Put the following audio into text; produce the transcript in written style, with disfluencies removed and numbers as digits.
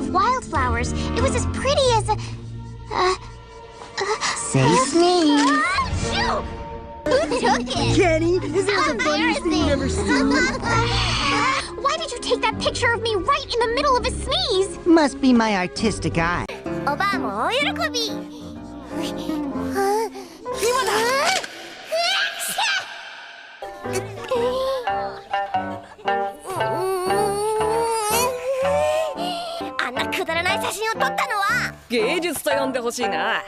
of wildflowers. It was as pretty as a... Say sneeze. Shoo! Who took it? Kenny, is that the funniest thing you've ever seen? Why did you take that picture of me right in the middle of a sneeze? Must be my artistic eye. おばあも大喜び。今だ。あんなくだらない写真を撮ったのは芸術と呼んでほしいな。